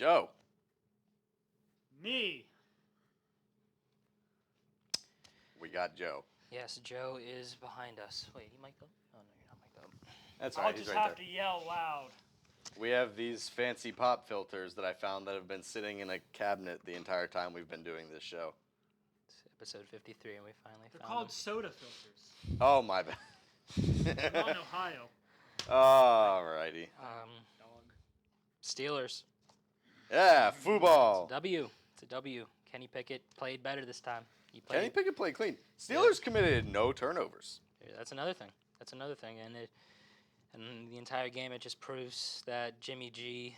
Joe. Me. We got Joe. Yes, Joe is behind us. Wait, you mic'd up? Oh, no, you're not mic'd up. That's I'll right. He's just right have there. to yell loud. We have these fancy pop filters that I found that have been sitting in a cabinet the entire time we've been doing this show. It's episode 53, and we finally They're found called them. soda filters. Oh, my bad. They're not in Ohio. Alrighty. Dog. Steelers. Yeah, football. W. It's a W. Kenny Pickett played better this time. He played. Kenny Pickett played clean. Steelers committed no turnovers. That's another thing. And the entire game, it just proves that Jimmy G,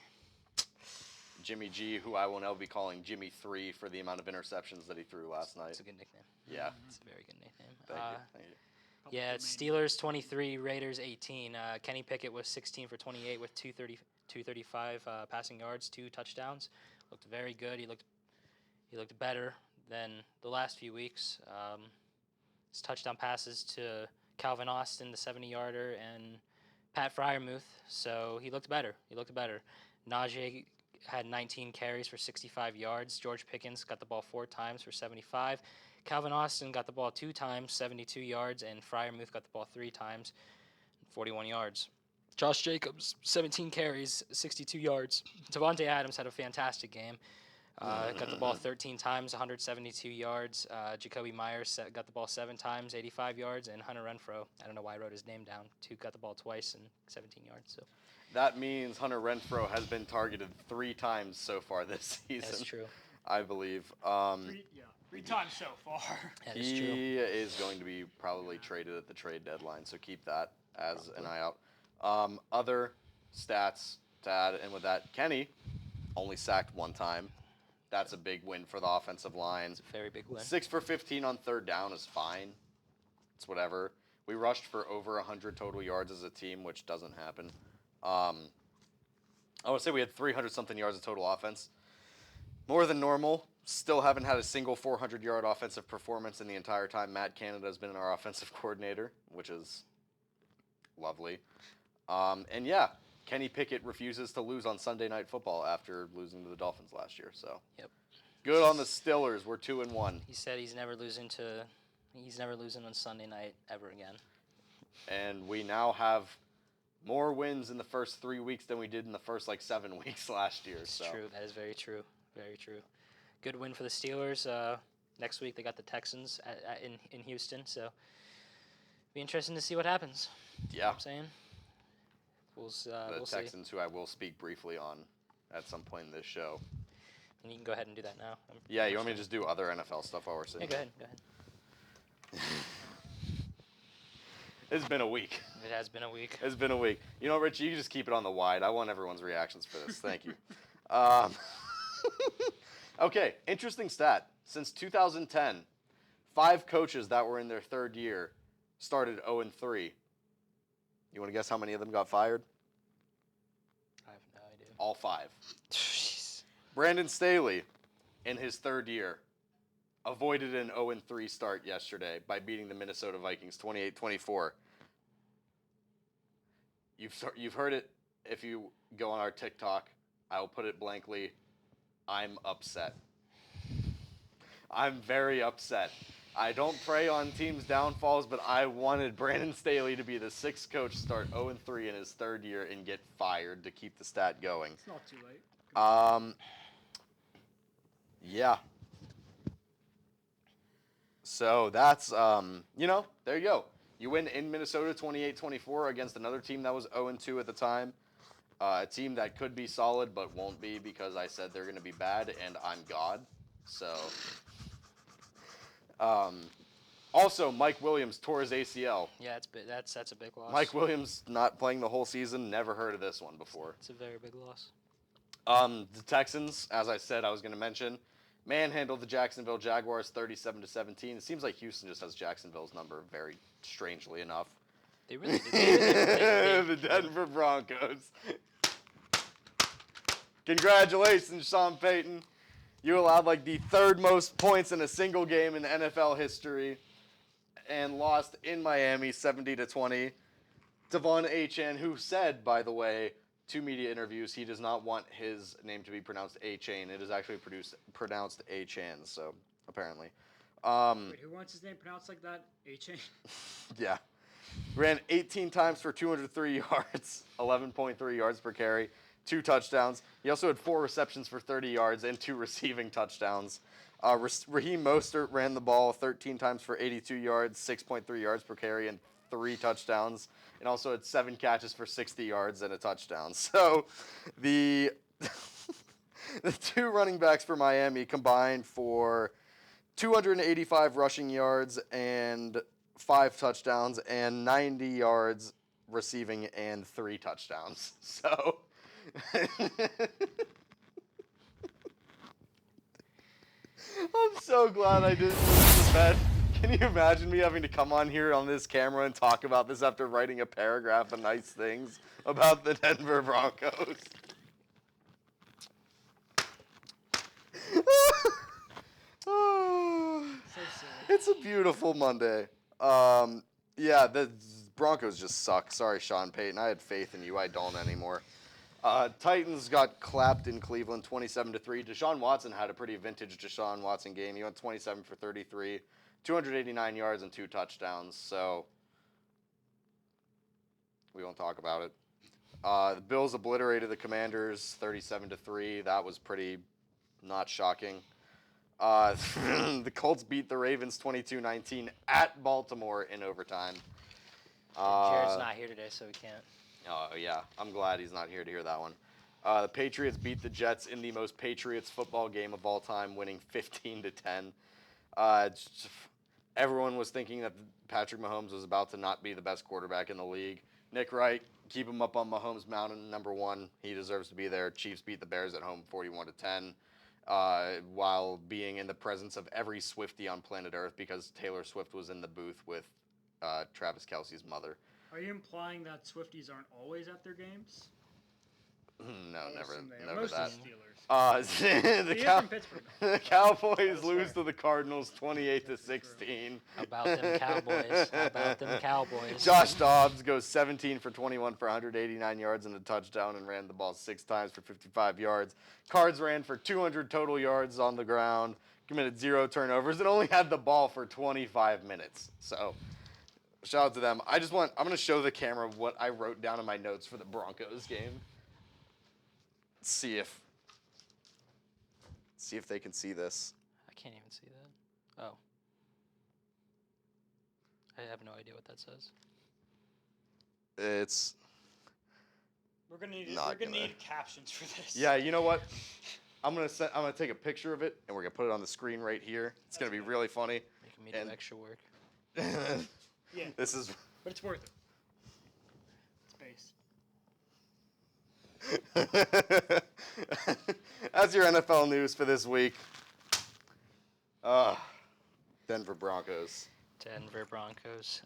who I will now be calling Jimmy 3 for the amount of interceptions that he threw last night. it's a good nickname. Yeah. It's a very good nickname. Thank you. Yeah, it's Steelers 23, Raiders 18. Kenny Pickett was 16 for 28 with 235 passing yards, 2 touchdowns. Looked very good. He looked better than the last few weeks. His touchdown passes to Calvin Austin, the 70-yarder, and Pat Freiermuth. So he looked better. Najee had 19 carries for 65 yards. George Pickens got the ball 4 times for 75. Calvin Austin got the ball 2 times, 72 yards, and Freiermuth got the ball 3 times, 41 yards. Josh Jacobs, 17 carries, 62 yards. Devontae Adams had a fantastic game. Got the ball 13 times, 172 yards. Jacoby Myers got the ball 7 times, 85 yards, and Hunter Renfrow, I don't know why I wrote his name down, got the ball twice and 17 yards. So That means Hunter Renfrow has been targeted 3 times so far this season. that's true. I believe. 3 times so far. That is true. He is going to be probably traded at the trade deadline, so keep that as an eye out. Other stats to add in with that, Kenny only sacked 1 time. That's a big win for the offensive line. It's a very big win. 6 for 15 on 3rd down is fine. It's whatever. We rushed for over 100 total yards as a team, which doesn't happen. I would say we had 300-something yards of total offense. More than normal. Still haven't had a single 400-yard offensive performance in the entire time Matt Canada has been our offensive coordinator, which is lovely. And yeah, Kenny Pickett refuses to lose on Sunday Night Football after losing to the Dolphins last year. So, Yep. Good on the Steelers. We're 2-1. He said he's never losing on Sunday night ever again. And we now have more wins in the first 3 weeks than we did in the first 7 weeks last year. It's so true. That is very true. Very true. Good win for the Steelers. Next week they got the Texans in Houston, so be interesting to see what happens. Yeah. You know what I'm saying? We'll the see. Texans, who I will speak briefly on at some point in this show. And you can go ahead and do that now. Yeah, you want me to just do other NFL stuff while we're sitting? Yeah, go ahead. It's been a week. It has been a week. It's been a week. You know, Richie, you can just keep it on the wide. I want everyone's reactions for this. Thank you. Okay, interesting stat. Since 2010, 5 coaches that were in their 3rd year started 0-3. You want to guess how many of them got fired? I have no idea. All 5. Jeez. Brandon Staley, in his 3rd year, avoided an 0-3 start yesterday by beating the Minnesota Vikings 28-24. You've heard it if you go on our TikTok. I will put it blankly. I'm upset. I'm very upset. I don't prey on teams' downfalls, but I wanted Brandon Staley to be the 6th coach, start 0-3 in his 3rd year, and get fired to keep the stat going. It's not too late. Yeah. So that's, there you go. You win in Minnesota 28-24 against another team that was 0-2 at the time. A team that could be solid but won't be because I said they're going to be bad and I'm God. So, also, Mike Williams tore his ACL. Yeah, that's a big loss. Mike Williams not playing the whole season. Never heard of this one before. It's a very big loss. The Texans, as I said, I was going to mention, manhandled the Jacksonville Jaguars 37-17. It seems like Houston just has Jacksonville's number very strangely enough. They really did. The Denver Broncos. Congratulations, Sean Payton. You allowed the 3rd most points in a single game in NFL history and lost in Miami 70-20. Devon Achane, who said, by the way, two media interviews, he does not want his name to be pronounced A-Chain. It is actually pronounced A-Chan, so apparently. Wait, who wants his name pronounced like that? A-Chain? Yeah. Ran 18 times for 203 yards, 11.3 yards per carry, 2 touchdowns. He also had 4 receptions for 30 yards and 2 receiving touchdowns. Raheem Mostert ran the ball 13 times for 82 yards, 6.3 yards per carry, and 3 touchdowns. And also had 7 catches for 60 yards and a touchdown. So the the 2 running backs for Miami combined for 285 rushing yards and 5 touchdowns and 90 yards receiving and 3 touchdowns. So I'm so glad I didn't lose the bet. Can you imagine me having to come on here on this camera and talk about this after writing a paragraph of nice things about the Denver Broncos? So silly. It's a beautiful Monday. Yeah, the Broncos just suck. Sorry, Sean Payton. I had faith in you. I don't anymore. Titans got clapped in Cleveland 27-3. Deshaun Watson had a pretty vintage Deshaun Watson game. He went 27 for 33, 289 yards and 2 touchdowns. So we won't talk about it. The Bills obliterated the Commanders 37-3. That was pretty not shocking. The Colts beat the Ravens 22-19 at Baltimore in overtime. Jared's not here today, so we can't. Oh, yeah. I'm glad he's not here to hear that one. The Patriots beat the Jets in the most Patriots football game of all time, winning 15-10. Everyone was thinking that Patrick Mahomes was about to not be the best quarterback in the league. Nick Wright, keep him up on Mahomes Mountain, number 1. He deserves to be there. Chiefs beat the Bears at home 41-10. While being in the presence of every Swiftie on planet Earth because Taylor Swift was in the booth with Travis Kelce's mother. Are you implying that Swifties aren't always at their games? No, never Mostly that. Steelers. The, He is from Pittsburgh, though. the Cowboys That's lose fair. to the Cardinals 28-16. How about them Cowboys? How about them Cowboys? Josh Dobbs goes 17 for 21 for 189 yards and a touchdown and ran the ball 6 times for 55 yards. Cards ran for 200 total yards on the ground, committed 0 turnovers, and only had the ball for 25 minutes. So, shout out to them. I'm going to show the camera what I wrote down in my notes for the Broncos game. See if they can see this. I can't even see that. Oh. I have no idea what that says. It's We're gonna Not gonna- need captions for this. yeah. You know what? I'm gonna take a picture of it and we're gonna put it on the screen right here. It's gonna be really funny. Making me do And- extra work. Yeah. This is. But it's worth it. Space. That's your NFL news for this week. Denver Broncos. Denver Broncos.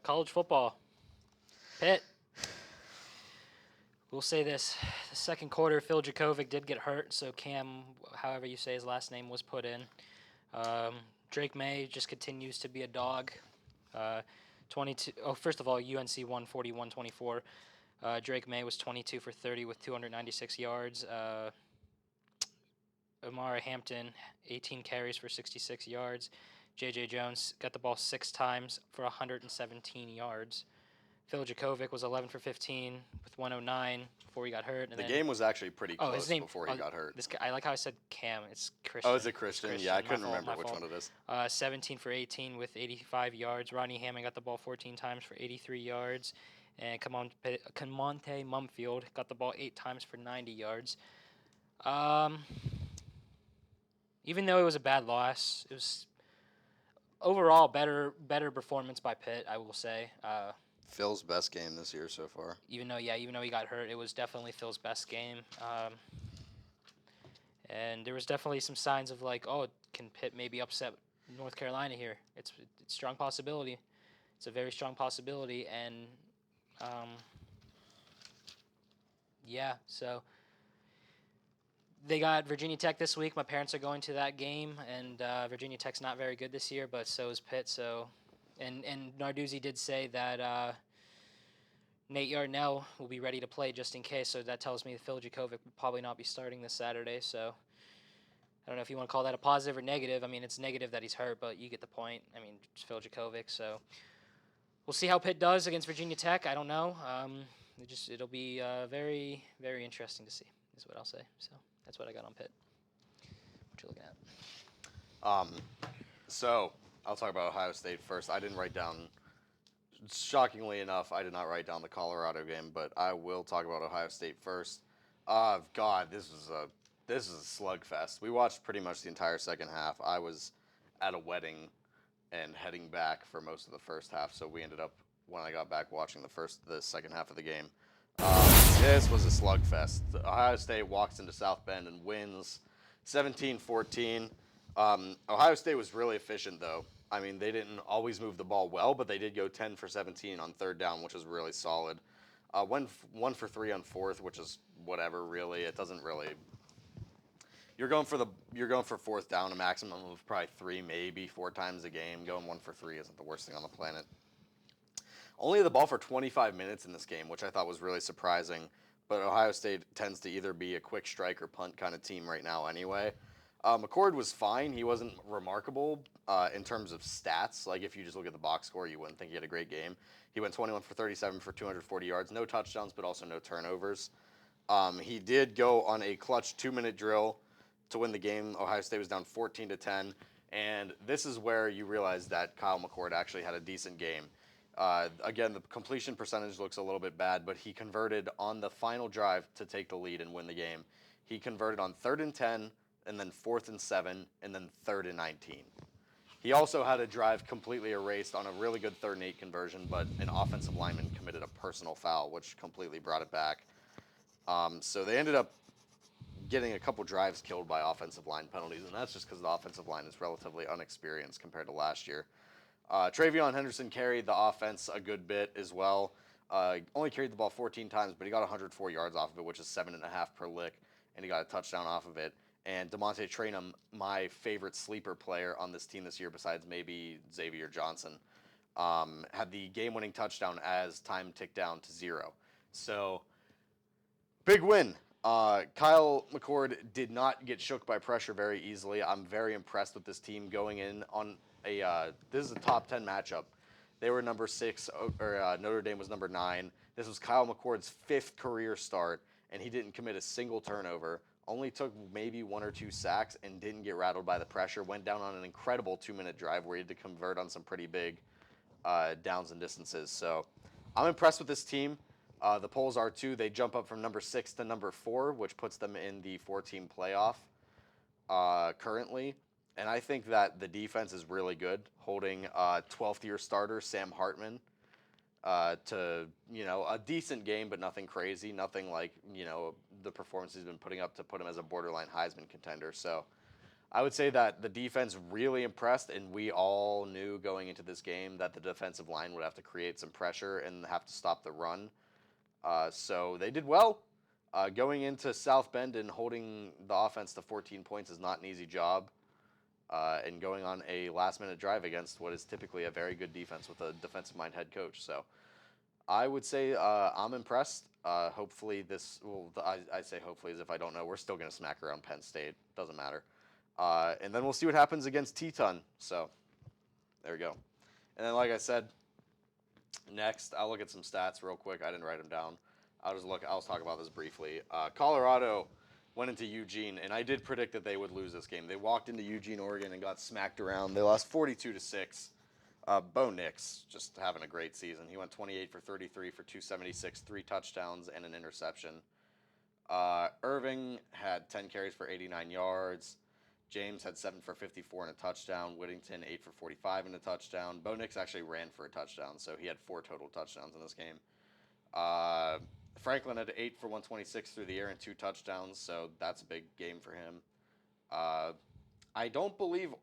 College football. Pitt. We'll say this. The second quarter, Phil Jakovic did get hurt, so Cam, however you say his last name, was put in. Drake May just continues to be a dog. 22. Oh, first of all, UNC won 41-24. Drake May was 22 for 30 with 296 yards. Amara Hampton, 18 carries for 66 yards. J.J. Jones got the ball 6 times for 117 yards. Phil Jakovic was 11 for 15 with 109 before he got hurt. And The then, game was actually pretty oh, close his name, before he got hurt. This guy, I like how I said Cam. It's Christian. Oh, is it Christian? It's Yeah, I Christian. couldn't My fault, remember my which fault. one it is. 17 for 18 with 85 yards. Rodney Hammond got the ball 14 times for 83 yards. And Camonte Mumfield got the ball 8 times for 90 yards. Even though it was a bad loss, it was overall better performance by Pitt, I will say. Phil's best game this year so far. Even though he got hurt, it was definitely Phil's best game. And there was definitely some signs of like, oh, can Pitt maybe upset North Carolina here? It's a strong possibility. It's a very strong possibility, and so they got Virginia Tech this week. My parents are going to that game, and Virginia Tech's not very good this year, but so is Pitt. So, and Narduzzi did say that Nate Yardnell will be ready to play just in case, so that tells me Phil Jakovic will probably not be starting this Saturday. So I don't know if you want to call that a positive or negative. I mean, it's negative that he's hurt, but you get the point. I mean, it's Phil Jakovic, so we'll see how Pitt does against Virginia Tech. I don't know. It'll be very, very interesting to see, is what I'll say. So that's what I got on Pitt. What you looking at? So I'll talk about Ohio State first. I didn't write down. Shockingly enough, I did not write down the Colorado game, but I will talk about Ohio State first. God, this is a slugfest. We watched pretty much the entire second half. I was at a wedding and heading back for most of the first half, so we ended up, when I got back, watching the second half of the game. This was a slugfest. Ohio State walks into South Bend and wins 17-14. Ohio State was really efficient, though. I mean, they didn't always move the ball well, but they did go 10 for 17 on third down, which was really solid. One for 3 on fourth, which is whatever, really. It doesn't really. You're going for fourth down, a maximum of probably 3, maybe 4 times a game. Going 1 for 3 isn't the worst thing on the planet. Only the ball for 25 minutes in this game, which I thought was really surprising. But Ohio State tends to either be a quick strike or punt kind of team right now anyway. McCord was fine. He wasn't remarkable in terms of stats. Like, if you just look at the box score, you wouldn't think he had a great game. He went 21 for 37 for 240 yards. No touchdowns, but also no turnovers. He did go on a clutch 2-minute drill to win the game. Ohio State was down 14-10. And this is where you realize that Kyle McCord actually had a decent game. Again, the completion percentage looks a little bit bad, but he converted on the final drive to take the lead and win the game. He converted on 3rd and 10, and then 4th and 7, and then 3rd and 19. He also had a drive completely erased on a really good 3rd and 8 conversion, but an offensive lineman committed a personal foul, which completely brought it back. So they ended up getting a couple drives killed by offensive line penalties, and that's just because the offensive line is relatively unexperienced compared to last year. Travion Henderson carried the offense a good bit as well. Only carried the ball 14 times, but he got 104 yards off of it, which is 7.5 per lick, and he got a touchdown off of it. And DeMonte Traynham, my favorite sleeper player on this team this year, besides maybe Xavier Johnson, had the game-winning touchdown as time ticked down to 0. So, big win. Kyle McCord did not get shook by pressure very easily. I'm very impressed with this team going in on this is a top 10 matchup. They were number 6, or Notre Dame was number 9. This was Kyle McCord's 5th career start, and he didn't commit a single turnover. Only took maybe 1 or 2 sacks and didn't get rattled by the pressure. Went down on an incredible 2-minute drive where he had to convert on some pretty big downs and distances. So I'm impressed with this team. The polls are too. They jump up from number 6 to number 4, which puts them in the 4-team playoff currently. And I think that the defense is really good, holding 12th-year starter Sam Hartman to, a decent game, but nothing crazy, nothing like, the performance he's been putting up to put him as a borderline Heisman contender. So I would say that the defense really impressed, and we all knew going into this game that the defensive line would have to create some pressure and have to stop the run. So they did well. Going into South Bend and holding the offense to 14 points is not an easy job. And going on a last-minute drive against what is typically a very good defense with a defensive-mind head coach. So I would say I'm impressed. Hopefully this I say hopefully as if I don't know. We're still going to smack around Penn State. Doesn't matter. And then we'll see what happens against Teton. So there we go. And then, like I said, next I'll look at some stats real quick. I didn't write them down. I'll talk about this briefly. Colorado went into Eugene, and I did predict that they would lose this game. They walked into Eugene, Oregon, and got smacked around. They lost 42-6. Bo Nix just having a great season. He went 28 for 33 for 276, 3 touchdowns, and an interception. Irving had 10 carries for 89 yards. James had 7 for 54 and a touchdown. Whittington 8 for 45 and a touchdown. Bo Nix actually ran for a touchdown, so he had 4 total touchdowns in this game. Franklin had 8 for 126 through the air and 2 touchdowns, so that's a big game for him. I don't believe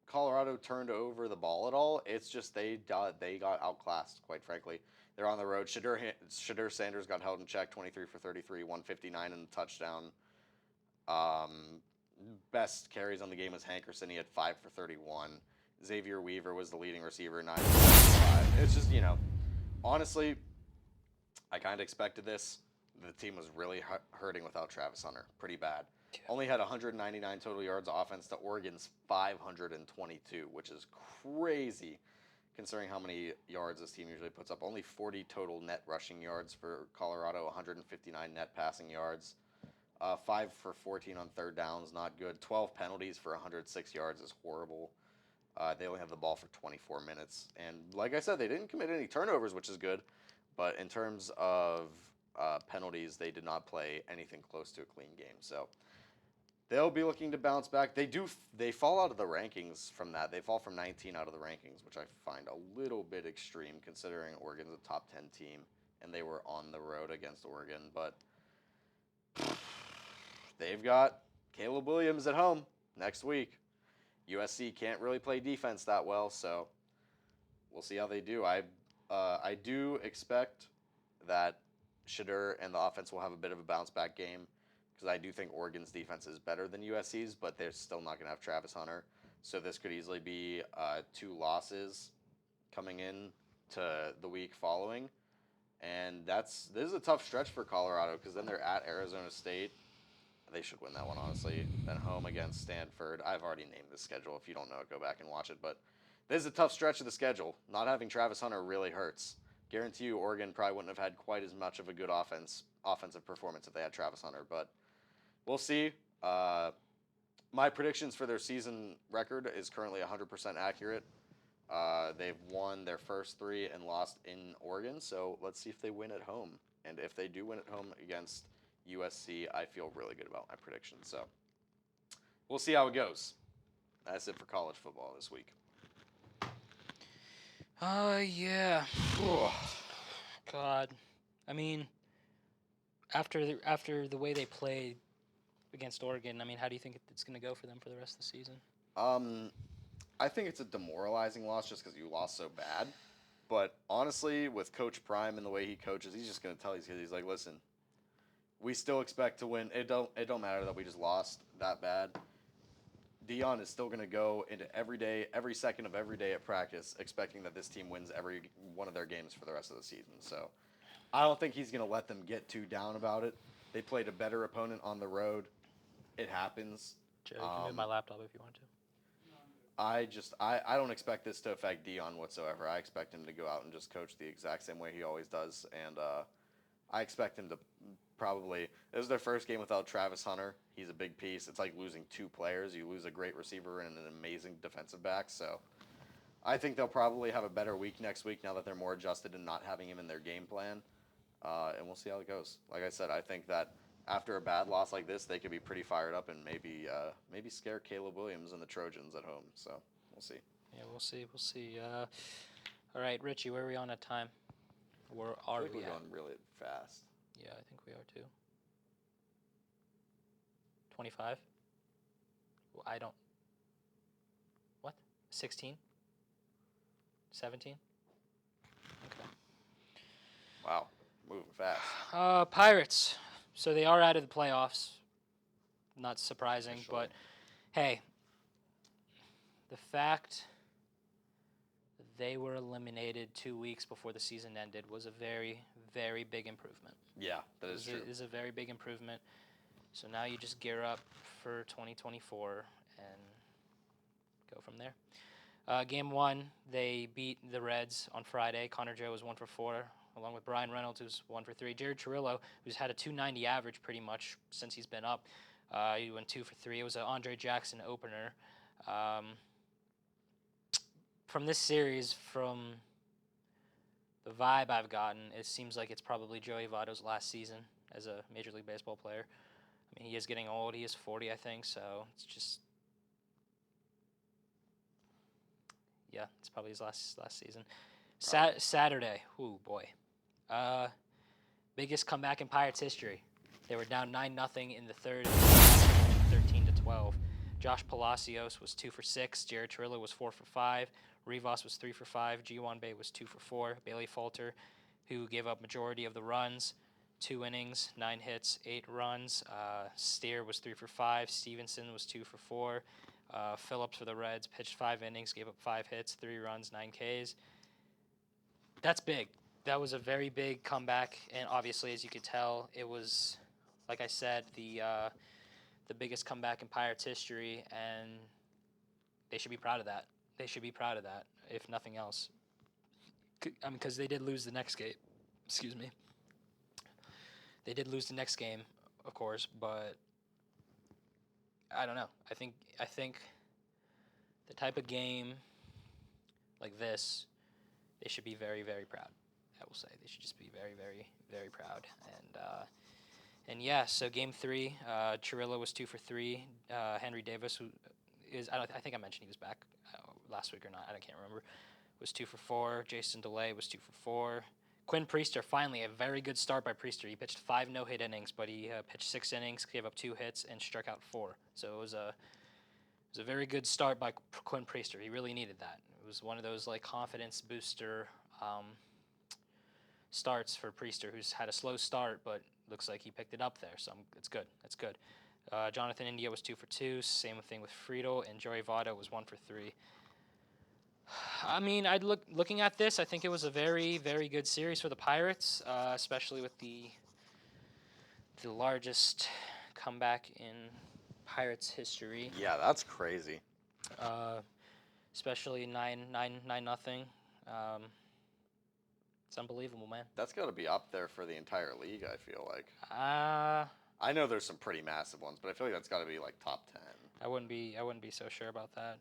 Colorado turned over the ball at all. It's just they got outclassed, quite frankly. They're on the road. Shadur Sanders got held in check, 23 for 33, 159 and a touchdown. Best carries on the game was Hankerson. He had 5 for 31. Xavier Weaver was the leading receiver, 9 for 5. It's just, honestly, I kind of expected this. The team was really hurting without Travis Hunter. Pretty bad. Only had 199 total yards of offense to Oregon's 522, which is crazy considering how many yards this team usually puts up. Only 40 total net rushing yards for Colorado, 159 net passing yards. 5 for 14 on third downs, not good. 12 penalties for 106 yards is horrible. They only have the ball for 24 minutes. And like I said, they didn't commit any turnovers, which is good. But in terms of penalties, they did not play anything close to a clean game. So they'll be looking to bounce back. They fall out of the rankings from that. They fall from 19 out of the rankings, which I find a little bit extreme considering Oregon's a top 10 team and they were on the road against Oregon. But they've got Caleb Williams at home next week. USC can't really play defense that well, so we'll see how they do. I do expect that Shadur and the offense will have a bit of a bounce back game because I do think Oregon's defense is better than USC's, but they're still not going to have Travis Hunter. So this could easily be 2 losses coming in to the week following. And this is a tough stretch for Colorado because then they're at Arizona State. They should win that one, honestly. Then home against Stanford. I've already named the schedule. If you don't know it, go back and watch it. But this is a tough stretch of the schedule. Not having Travis Hunter really hurts. Guarantee you Oregon probably wouldn't have had quite as much of a good offensive performance if they had Travis Hunter. But we'll see. My predictions for their season record is currently 100% accurate. They've won their first 3 and lost in Oregon. So let's see if they win at home. And if they do win at home against USC, I feel really good about my predictions. So we'll see how it goes. That's it for college football this week. Yeah. God. I mean, after the way they played against Oregon, I mean, how do you think it's going to go for them for the rest of the season? I think it's a demoralizing loss just because you lost so bad. But honestly, with Coach Prime and the way he coaches, he's just going to tell these kids, he's like, listen, we still expect to win. It don't matter that we just lost that bad. Dion is still going to go into every second of every day at practice, expecting that this team wins every one of their games for the rest of the season. So I don't think he's going to let them get too down about it. They played a better opponent on the road. It happens. Joe, you can move my laptop if you want to. I don't expect this to affect Dion whatsoever. I expect him to go out and just coach the exact same way he always does. And I expect him to probably, this is their first game without Travis Hunter. He's a big piece. It's like losing 2 players. You lose a great receiver and an amazing defensive back. So I think they'll probably have a better week next week now that they're more adjusted and not having him in their game plan. And we'll see how it goes. Like I said, I think that after a bad loss like this, they could be pretty fired up and maybe scare Caleb Williams and the Trojans at home. So we'll see. Yeah, we'll see. We'll see. All right, Richie, where are we on at time? Where are we We're at? going really fast. Yeah, I think we are too. 25? Well, I don't. What? 16? 17? Okay. Wow, moving fast. Pirates. So they are out of the playoffs. Not surprising, Officially. but hey, the fact that they were eliminated 2 weeks before the season ended was a very, very big improvement. Yeah, that is true. It is a very big improvement. So now you just gear up for 2024 and go from there. Game 1, they beat the Reds on Friday. Connor Joe was 1 for 4, along with Brian Reynolds, who's 1 for 3. Jared Chirillo, who's had a 290 average pretty much since he's been up. He went 2 for 3. It was an Andre Jackson opener. From this series, from the vibe I've gotten, it seems like it's probably Joey Votto's last season as a Major League Baseball player. I mean, he is getting old. He is 40, I think, so it's just... Yeah, it's probably his last season. Saturday, ooh, boy. Biggest comeback in Pirates history. They were down 9-0 in the third, 13-12. Josh Palacios was 2 for 6. Jared Chirillo was 4 for 5. Rivas was 3 for 5. G1 Bay was 2 for 4. Bailey Falter, who gave up majority of the runs, 2 innings, 9 hits, 8 runs. Steer was 3 for 5. Stevenson was 2 for 4. Phillips for the Reds pitched 5 innings, gave up 5 hits, 3 runs, 9 Ks. That's big. that was a very big comeback, and obviously, as you could tell, it was, like I said, the biggest comeback in Pirates history, and they should be proud of that. They should be proud of that, if nothing else. Because they did lose the next game. Excuse me. They did lose the next game, of course, but I don't know. I think the type of game like this, they should be very, very proud. I will say they should just be very, very, very proud. And yeah, so game 3, Chirilla was 2 for 3. Henry Davis, who is I think I mentioned he was back last week or not. I can't remember. Was 2 for 4. Jason DeLay was 2 for 4. Quinn Priester, finally a very good start by Priester. He pitched 5 no-hit innings, but he pitched 6 innings, gave up 2 hits, and struck out 4. So it was a very good start by Quinn Priester. He really needed that. It was one of those like confidence booster starts for Priester, who's had a slow start, but looks like he picked it up there. So it's good. That's good. Jonathan India was 2 for 2. Same thing with Friedel, and Joey Votto was 1 for 3. I mean, looking at this, I think it was a very, very good series for the Pirates, especially with the largest comeback in Pirates history. Yeah, that's crazy. Especially 9-0. It's unbelievable, man. That's got to be up there for the entire league, I feel like. I I know there's some pretty massive ones, but I feel like that's got to be like top 10. I wouldn't be so sure about that.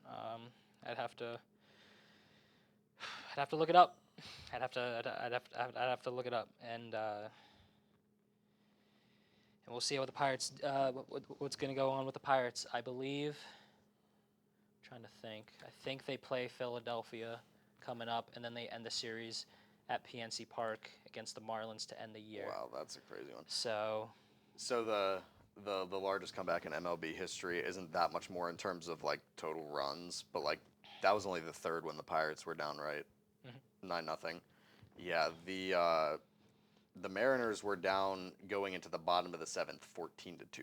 I'd have to look it up. I'd have to look it up, and we'll see what the Pirates what's going to go on with the Pirates. I believe. I'm trying to think. I think they play Philadelphia coming up, and then they end the series at PNC Park against the Marlins to end the year. Wow, that's a crazy one. So the largest comeback in MLB history isn't that much more in terms of like total runs, but like that was only the third when the Pirates were down, right? 9-0. Yeah, the Mariners were down going into the bottom of the 7th, 14-2,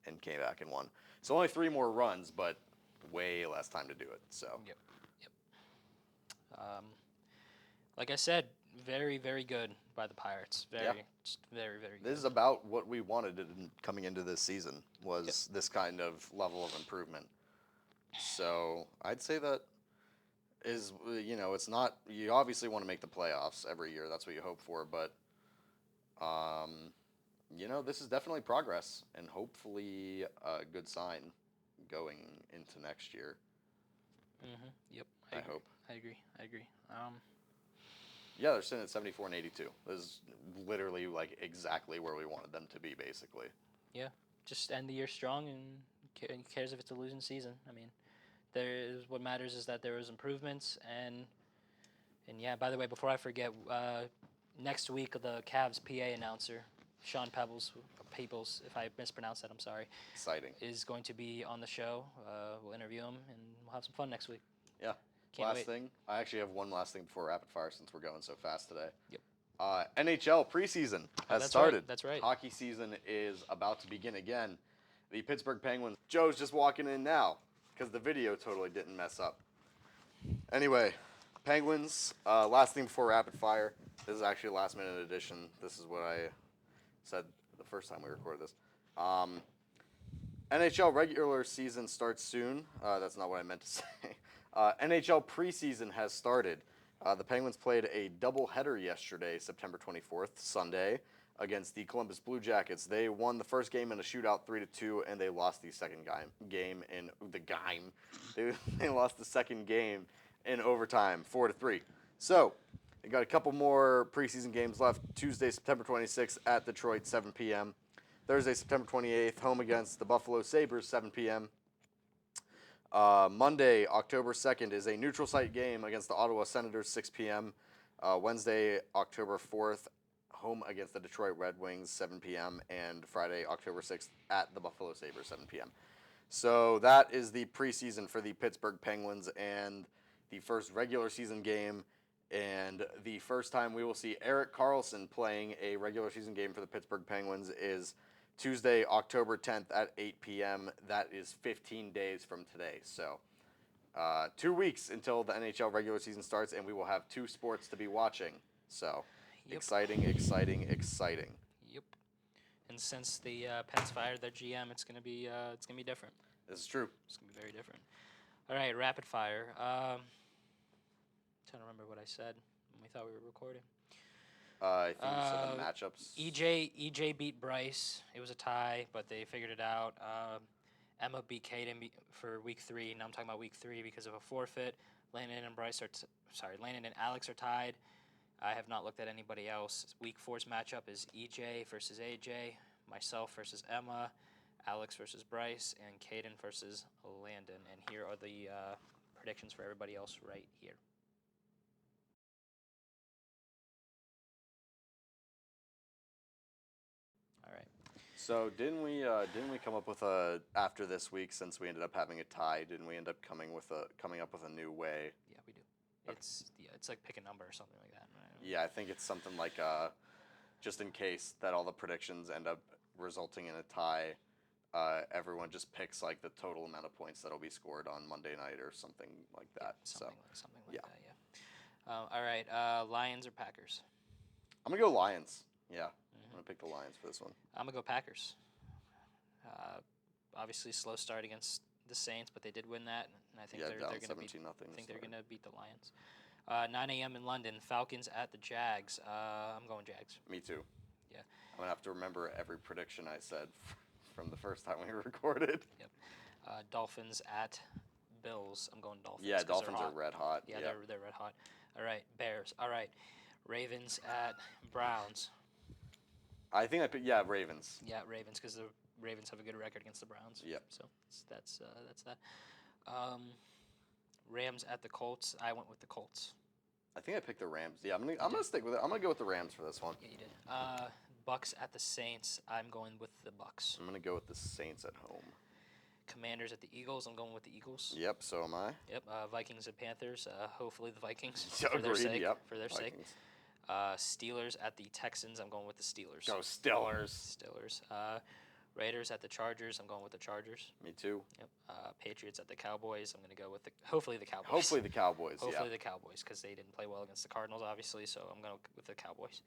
and came back and won. So only 3 more runs, but way less time to do it. So Yep. Like I said, very, very good by the Pirates. Just very, very good. this is about what we wanted coming into this season was this kind of level of improvement. So I'd say that is, it's not, you obviously want to make the playoffs every year. That's what you hope for. But, this is definitely progress and hopefully a good sign going into next year. Yep. I hope. I agree. Yeah, they're sitting at 74 and 82. This is literally like exactly where we wanted them to be, basically. Yeah. Just end the year strong, and who cares if it's a losing season? I mean, what matters is that there was improvements, and yeah. By the way, before I forget, next week the Cavs PA announcer, Sean Peoples, if I mispronounced that, I'm sorry. Exciting. Is going to be on the show. We'll interview him, and we'll have some fun next week. Yeah. Can't last wait. thing. I actually have one last thing before rapid fire since we're going so fast today. Yep. NHL preseason has that's started. Right. That's right. Hockey season is about to begin again. The Pittsburgh Penguins. Joe's just walking in now because the video totally didn't mess up. Anyway, Penguins. Last thing before rapid fire. This is actually a last minute addition. This is what I said the first time we recorded this. NHL regular season starts soon. That's not what I meant to say. NHL preseason has started. The Penguins played a doubleheader yesterday, September 24th, Sunday, against the Columbus Blue Jackets. They won the first game in a shootout 3-2, and they lost the second game in the game. They lost the second game in overtime, 4-3. So they got a couple more preseason games left. Tuesday, September 26th at Detroit, 7 p.m. Thursday, September 28th, home against the Buffalo Sabres, 7 p.m. Monday, October 2nd, is a neutral site game against the Ottawa Senators, 6 p.m. Wednesday, October 4th, home against the Detroit Red Wings, 7 p.m. And Friday, October 6th, at the Buffalo Sabres, 7 p.m. So that is the preseason for the Pittsburgh Penguins and the first regular season game. And the first time we will see Erik Karlsson playing a regular season game for the Pittsburgh Penguins is Tuesday, October 10th at 8 p.m. That is 15 days from today. So 2 weeks until the NHL regular season starts, and we will have 2 sports to be watching. So Yep. Exciting, exciting, exciting. Yep. And since the Pens fired their GM, it's gonna be different. This is true. It's gonna be very different. All right, rapid fire. Trying to remember what I said when we thought we were recording. I think you said the matchups. EJ beat Bryce. It was a tie, but they figured it out. Emma beat Caden for week 3. Now I'm talking about week 3 because of a forfeit. Landon and Alex are tied. I have not looked at anybody else. Week 4's matchup is EJ versus AJ, myself versus Emma, Alex versus Bryce, and Caden versus Landon. And here are the predictions for everybody else right here. All right. So didn't we come up with after this week, since we ended up having a tie, didn't we end up coming up with a new way? Yeah, we do. Okay. It's like pick a number or something like that. Right? Yeah, I think it's something like just in case that all the predictions end up resulting in a tie, everyone just picks like the total amount of points that'll be scored on Monday night or something like that. Something like yeah. that. Yeah. All right. Lions or Packers? I'm gonna go Lions. Yeah, I'm gonna pick the Lions for this one. I'm gonna go Packers. Obviously, slow start against the Saints, but they did win that, and I think they're going to beat. They're going to beat the Lions. 9 a.m. in London, Falcons at the Jags. I'm going Jags. Me too. Yeah. I'm gonna have to remember every prediction I said from the first time we recorded. Yep. Dolphins at Bills. I'm going Dolphins. Yeah, Dolphins are red hot. Yeah, they're red hot. All right, Bears. All right, Ravens at Browns. I think Ravens. Yeah, Ravens, because the Ravens have a good record against the Browns. Yep. So that's that. Rams at the Colts. I went with the Colts. I think I picked the Rams. Yeah, I'm gonna stick with it. I'm gonna go with the Rams for this one. Yeah, you did. Bucks at the Saints. I'm going with the Bucks. I'm gonna go with the Saints at home. Commanders at the Eagles. I'm going with the Eagles. Yep. So am I. Yep. Vikings at Panthers. Hopefully the Vikings for their sake. Yep. For their sake. Steelers at the Texans. I'm going with the Steelers. Go Steelers. Steelers. Raiders at the Chargers. I'm going with the Chargers. Me too. Yep. Patriots at the Cowboys. I'm going to go with hopefully the Cowboys. Hopefully the Cowboys. Hopefully the Cowboys, because they didn't play well against the Cardinals, obviously. So I'm going with the Cowboys.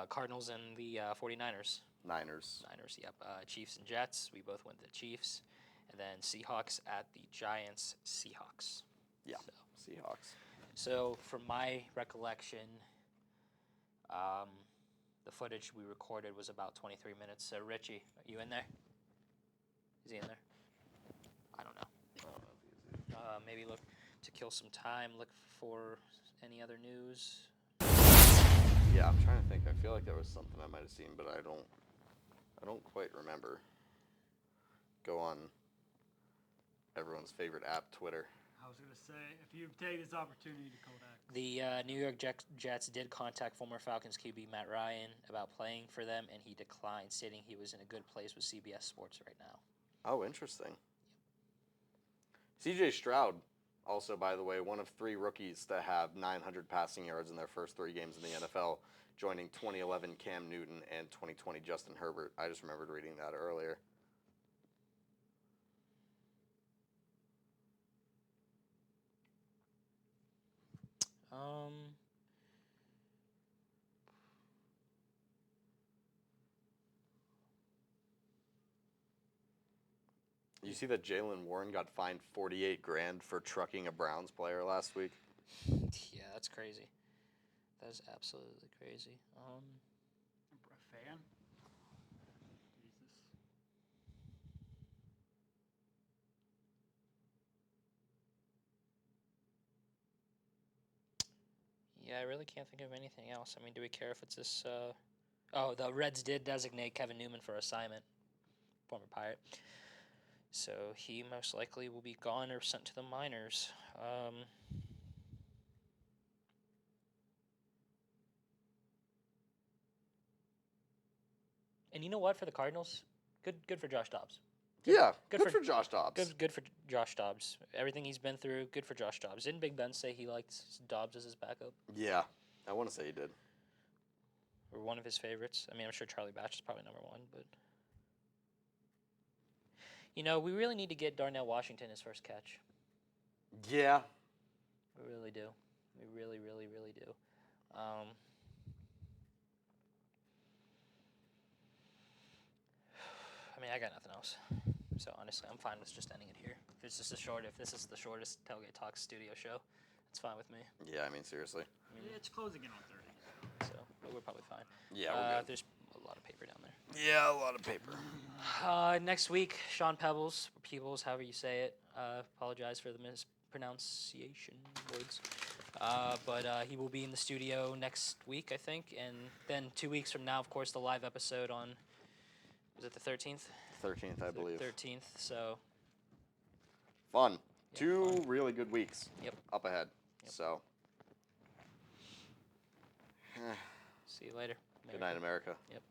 Cardinals and the 49ers. Niners. Yep. Chiefs and Jets. We both went the Chiefs. And then Seahawks at the Giants. Seahawks. Yeah. Seahawks. So from my recollection, the footage we recorded was about 23 minutes. So Richie, are you in there? Is he in there? I don't know. Maybe look to kill some time. Look for any other news. Yeah, I'm trying to think. I feel like there was something I might have seen, but I don't quite remember. Go on everyone's favorite app, Twitter. I was going to say, if you take this opportunity to Kodak. The New York Jets did contact former Falcons QB Matt Ryan about playing for them, and he declined, stating he was in a good place with CBS Sports right now. Oh, interesting. C.J. Stroud, also, by the way, one of 3 rookies to have 900 passing yards in their first 3 games in the NFL, joining 2011 Cam Newton and 2020 Justin Herbert. I just remembered reading that earlier. You see that Jalen Warren got fined $48,000 for trucking a Browns player last week? Yeah, that's crazy. That is absolutely crazy. A fan? Jesus. Yeah, I really can't think of anything else. I mean, do we care if it's this? Oh, the Reds did designate Kevin Newman for assignment, former Pirate. So he most likely will be gone or sent to the minors. And you know what? For the Cardinals, good for Josh Dobbs. Good for Josh Dobbs. Good for Josh Dobbs. Everything he's been through, good for Josh Dobbs. Didn't Big Ben say he liked Dobbs as his backup? Yeah, I want to say he did. Or one of his favorites. I mean, I'm sure Charlie Batch is probably number 1, but... You know, we really need to get Darnell Washington his first catch. Yeah. We really do. We really, really, really do. mean, I got nothing else. So honestly, I'm fine with just ending it here. If this is the shortest Tailgate Talks studio show, it's fine with me. Yeah, I mean, seriously. I mean, It's closing in on 30. so we're probably fine. Yeah, we're good. There's a lot of paper down there. Yeah, a lot of paper. Next week, Sean Peebles, however you say it. Apologize for the mispronunciation words. But he will be in the studio next week, I think. And then 2 weeks from now, of course, the live episode on, was it the 13th? 13th, I believe. 13th, so. Fun. Yeah, 2 fun. really good weeks. Yep. Up ahead. Yep. So. See you later. Good night, America. Yep.